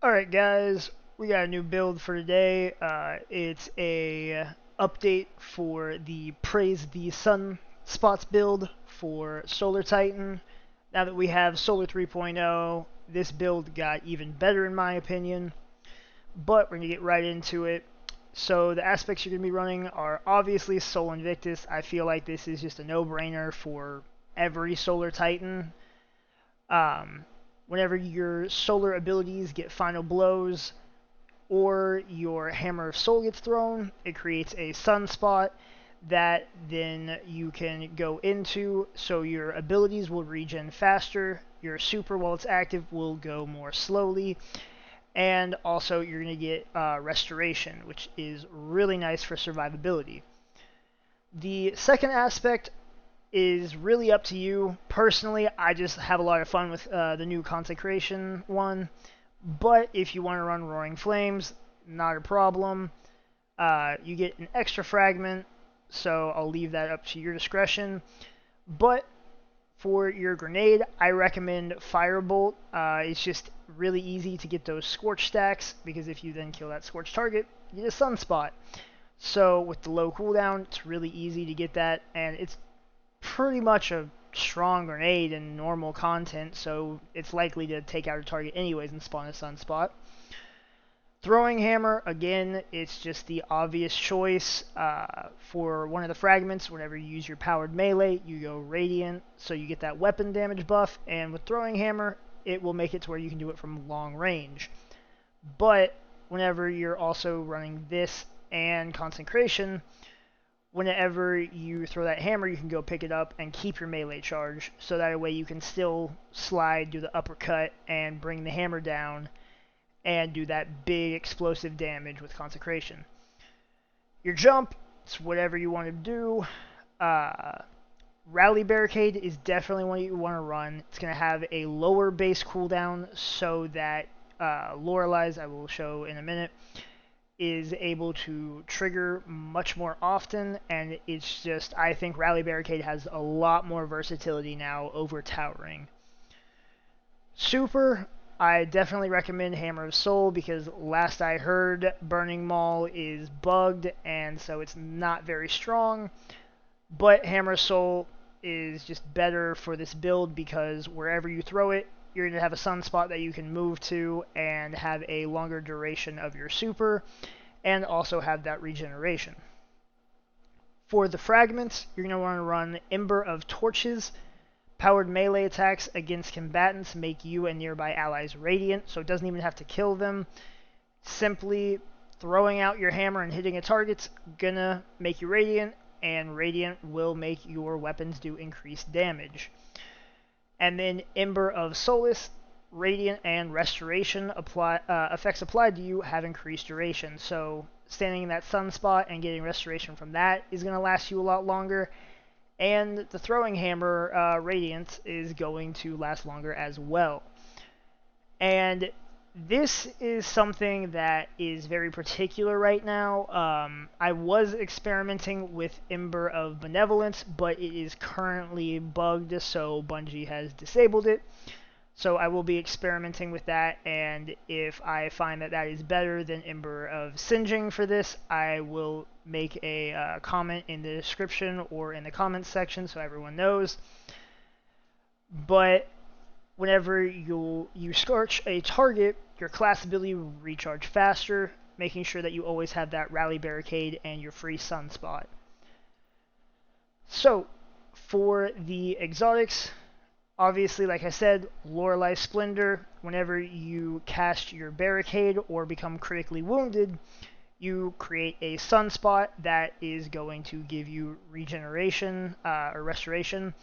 Alright guys, we got a new build for today. It's a update for the Praise the Sun spots build for Solar Titan. Now that we have Solar 3.0, this build got even better in my opinion, but we're going to get right into it. So the aspects you're going to be running are obviously Sol Invictus. I feel like this is just a no-brainer for every Solar Titan. Um, Whenever your solar abilities get final blows or your Hammer of Soul gets thrown, it creates a sunspot that then you can go into, so your abilities will regen faster, your super while it's active will go more slowly, and also you're going to get restoration, which is really nice for survivability. The second aspect is really up to you. Personally, I just have a lot of fun with the new Consecration one, but if you want to run Roaring Flames, not a problem. You get an extra fragment, so I'll leave that up to your discretion. But for your grenade, I recommend Firebolt. It's just really easy to get those Scorch stacks, because if you then kill that Scorch target, you get a Sunspot. So with the low cooldown, it's really easy to get that, and it's pretty much a strong grenade in normal content, so it's likely to take out a target anyways and spawn a sunspot. Throwing Hammer, again, it's just the obvious choice. For one of the fragments, whenever you use your powered melee, you go Radiant, so you get that weapon damage buff, and with Throwing Hammer, it will make it to where you can do it from long range. But whenever you're also running this and Consecration, whenever you throw that hammer, you can go pick it up and keep your melee charge, so that way you can still slide, do the uppercut, and bring the hammer down, and do that big explosive damage with Consecration. Your jump, it's whatever you want to do. Rally Barricade is definitely one you want to run. It's going to have a lower base cooldown, so that Lorelai's, I will show in a minute, is able to trigger much more often, and it's just, I think Rally Barricade has a lot more versatility now over Towering. Super, I definitely recommend Hammer of Soul, because last I heard, Burning Maul is bugged, and so it's not very strong, but Hammer of Soul is just better for this build, because wherever you throw it, you're going to have a sunspot that you can move to and have a longer duration of your super, and also have that regeneration. For the fragments, you're going to want to run Ember of Torches. Powered melee attacks against combatants make you and nearby allies radiant, so it doesn't even have to kill them. Simply throwing out your hammer and hitting a target's gonna make you radiant, and radiant will make your weapons do increased damage. And then Ember of Solace, Radiant and Restoration effects applied to you have increased duration. So standing in that sunspot and getting restoration from that is going to last you a lot longer. And the Throwing Hammer Radiance is going to last longer as well. And this is something that is very particular right now. I was experimenting with Ember of Benevolence, but it is currently bugged, so Bungie has disabled it. So I will be experimenting with that, and if I find that that is better than Ember of Singeing for this, I will make a comment in the description or in the comments section so everyone knows. But whenever you scorch a target, your class ability will recharge faster, making sure that you always have that Rally Barricade and your free Sunspot. So, for the exotics, obviously, like I said, Lorelei Splendor, whenever you cast your Barricade or become critically wounded, you create a Sunspot that is going to give you regeneration, or restoration.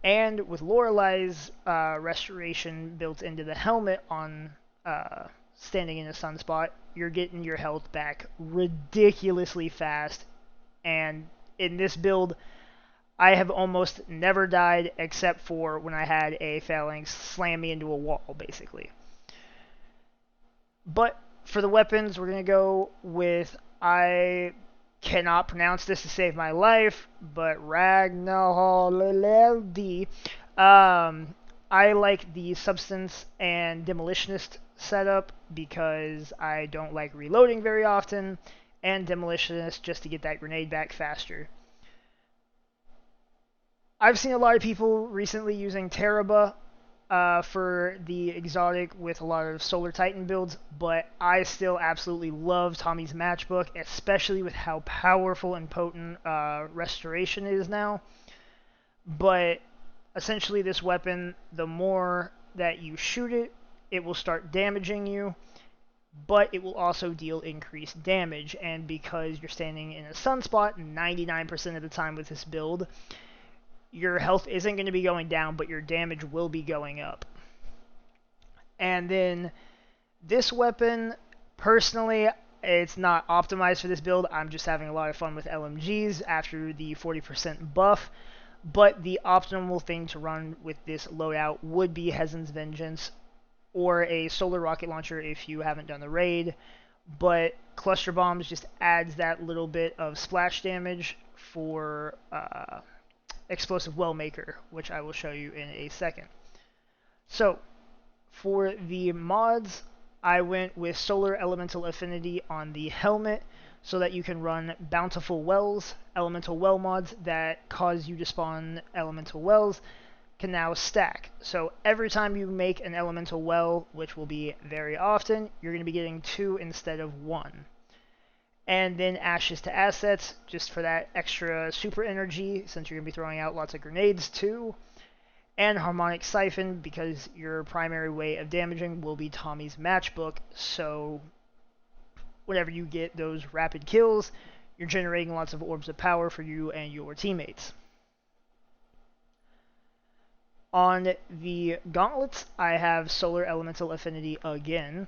And with Lorelei's restoration built into the helmet on standing in a sunspot, you're getting your health back ridiculously fast. And in this build, I have almost never died except for when I had a phalanx slam me into a wall, basically. But for the weapons, we're going to go with, I cannot pronounce this to save my life, but Ragnarld. I like the Substance and Demolitionist setup because I don't like reloading very often, and Demolitionist just to get that grenade back faster. I've seen a lot of people recently using Teraba for the exotic with a lot of Solar Titan builds, but I still absolutely love Tommy's matchbook, especially with how powerful and potent Restoration is now. But essentially this weapon, the more that you shoot it, it will start damaging you, but it will also deal increased damage, and because you're standing in a sunspot 99% of the time with this build, your health isn't going to be going down, but your damage will be going up. And then this weapon, personally, it's not optimized for this build. I'm just having a lot of fun with LMGs after the 40% buff. But the optimal thing to run with this loadout would be Hezen's Vengeance or a solar rocket launcher if you haven't done the raid. But cluster bombs just adds that little bit of splash damage for explosive well maker, which I will show you in a second. So for the mods, I went with Solar Elemental Affinity on the helmet so that you can run Bountiful Wells. Elemental Well mods that cause you to spawn Elemental Wells can now stack. So every time you make an Elemental Well, which will be very often, you're going to be getting 2 instead of 1. And then Ashes to Assets, just for that extra super energy, since you're going to be throwing out lots of grenades too. And Harmonic Siphon, because your primary way of damaging will be Tommy's matchbook, so whenever you get those rapid kills, you're generating lots of orbs of power for you and your teammates. On the gauntlets, I have Solar Elemental Affinity again,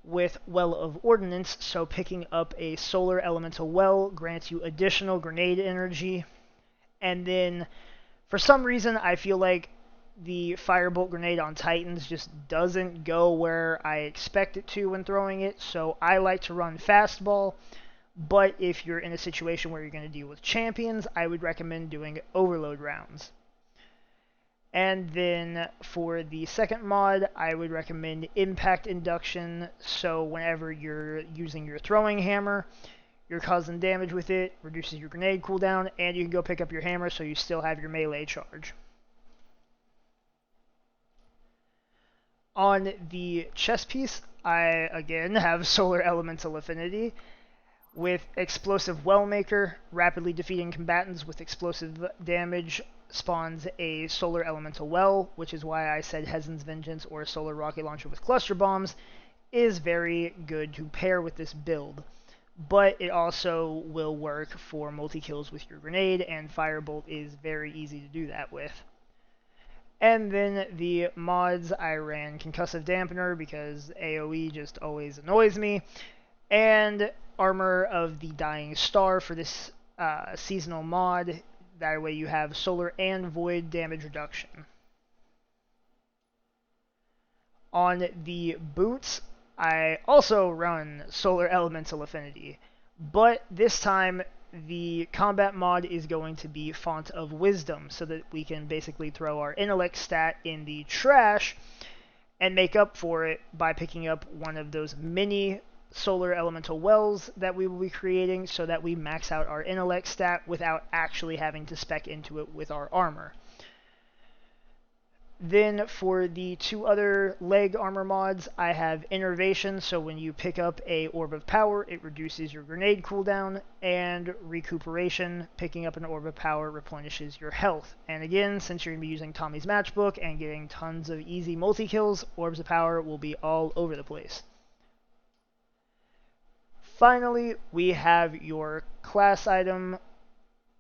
with Well of Ordnance, so picking up a Solar Elemental Well grants you additional grenade energy. And then, for some reason, I feel like the Firebolt grenade on Titans just doesn't go where I expect it to when throwing it, so I like to run Fastball. But if you're in a situation where you're going to deal with champions, I would recommend doing Overload rounds. And then for the second mod, I would recommend Impact Induction, so whenever you're using your throwing hammer, you're causing damage with it, reduces your grenade cooldown, and you can go pick up your hammer so you still have your melee charge. On the chest piece, I again have Solar Elemental Affinity with Explosive Wellmaker. Rapidly defeating combatants with explosive damage spawns a Solar Elemental Well, which is why I said Hezen's Vengeance or a Solar Rocket Launcher with Cluster Bombs is very good to pair with this build. But it also will work for multi-kills with your grenade, and Firebolt is very easy to do that with. And then the mods, I ran Concussive Dampener because AoE just always annoys me, and Armor of the Dying Star for this seasonal mod. That way you have solar and void damage reduction. On the boots, I also run Solar Elemental Affinity, but this time the combat mod is going to be Font of Wisdom, so that we can basically throw our intellect stat in the trash and make up for it by picking up one of those mini Solar Elemental Wells that we will be creating, so that we max out our intellect stat without actually having to spec into it with our armor. Then for the 2 other leg armor mods, I have Innervation, so when you pick up a Orb of Power, it reduces your grenade cooldown, and Recuperation, picking up an Orb of Power replenishes your health. And again, since you're going to be using Tommy's matchbook and getting tons of easy multi-kills, Orbs of Power will be all over the place. Finally, we have your class item,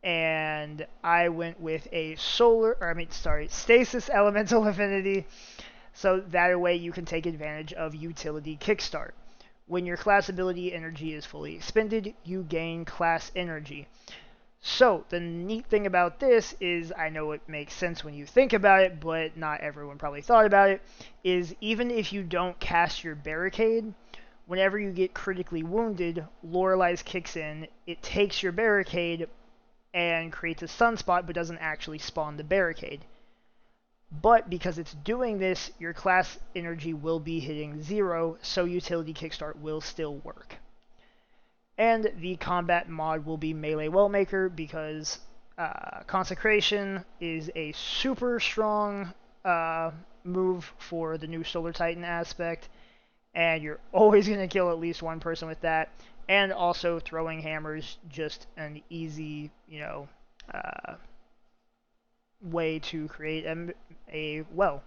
and I went with a Stasis Elemental Affinity, so that way you can take advantage of Utility Kickstart. When your class ability energy is fully expended, you gain class energy. So, the neat thing about this is, I know it makes sense when you think about it, but not everyone probably thought about it, is even if you don't cast your Barricade, whenever you get critically wounded, Loreley's kicks in, it takes your Barricade and creates a sunspot, but doesn't actually spawn the Barricade. But because it's doing this, your class energy will be hitting 0, so utility kickstart will still work. And the combat mod will be melee wellmaker because consecration is a super strong move for the new Solar Titan aspect, and you're always going to kill at least one person with that. And also throwing hammers, just an easy, way to create a well.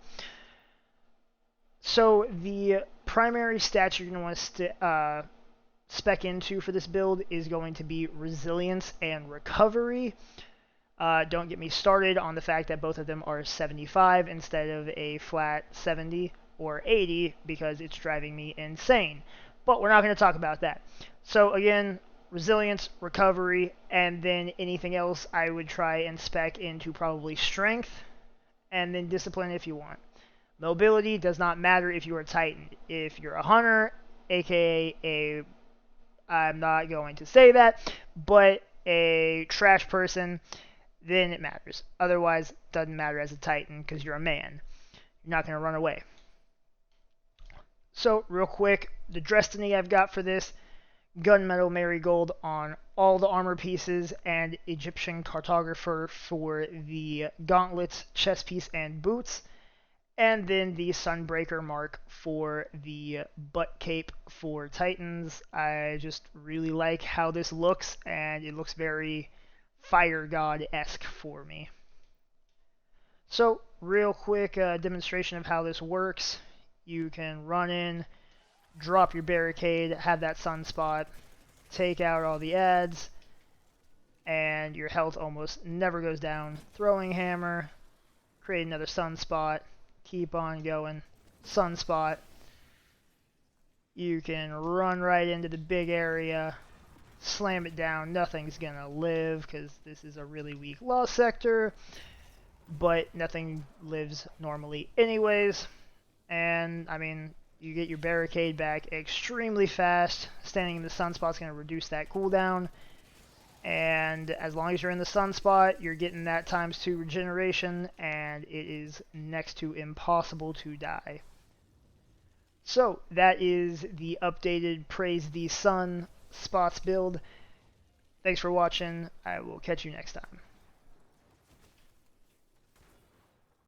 So the primary stats you're going to want to spec into for this build is going to be resilience and recovery. Don't get me started on the fact that both of them are 75 instead of a flat 70 or 80 because it's driving me insane. But we're not going to talk about that. So again, resilience, recovery, and then anything else I would try and spec into probably strength, and then discipline if you want. Mobility does not matter if you are Titan. If you're a hunter, aka I'm not going to say that, but a trash person, then it matters. Otherwise, it doesn't matter as a Titan because you're a man. You're not going to run away. So, real quick, the destiny I've got for this: gunmetal marigold on all the armor pieces, and Egyptian cartographer for the gauntlets, chest piece, and boots. And then the Sunbreaker mark for the butt cape for Titans. I just really like how this looks, and it looks very Fire God-esque for me. So, real quick demonstration of how this works. You can run in, drop your barricade, have that sunspot, take out all the ads, and your health almost never goes down. Throwing hammer, create another sunspot, keep on going, sunspot. You can run right into the big area, slam it down. Nothing's gonna live because this is a really weak law sector, but nothing lives normally anyways. And I mean, you get your barricade back extremely fast. Standing in the sunspot's gonna reduce that cooldown, and as long as you're in the sunspot, you're getting that ×2 regeneration, and it is next to impossible to die. So that is the updated Praise the Sun spots build. Thanks for watching. I will catch you next time.